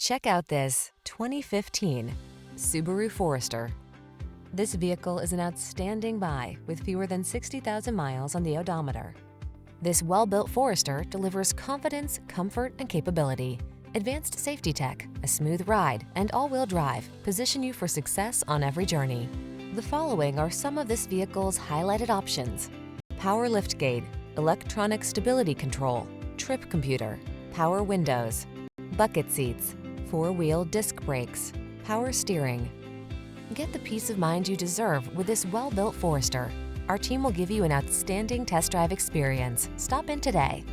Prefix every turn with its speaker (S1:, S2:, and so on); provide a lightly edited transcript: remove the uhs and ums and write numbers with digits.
S1: Check out this 2015 Subaru Forester. This vehicle is an outstanding buy with fewer than 60,000 miles on the odometer. This well-built Forester delivers confidence, comfort, and capability. Advanced safety tech, a smooth ride, and all-wheel drive position you for success on every journey. The following are some of this vehicle's highlighted options: power liftgate, electronic stability control, trip computer, power windows, bucket seats, four-wheel disc brakes, power steering. Get the peace of mind you deserve with this well-built Forester. Our team will give you an outstanding test drive experience. Stop in today.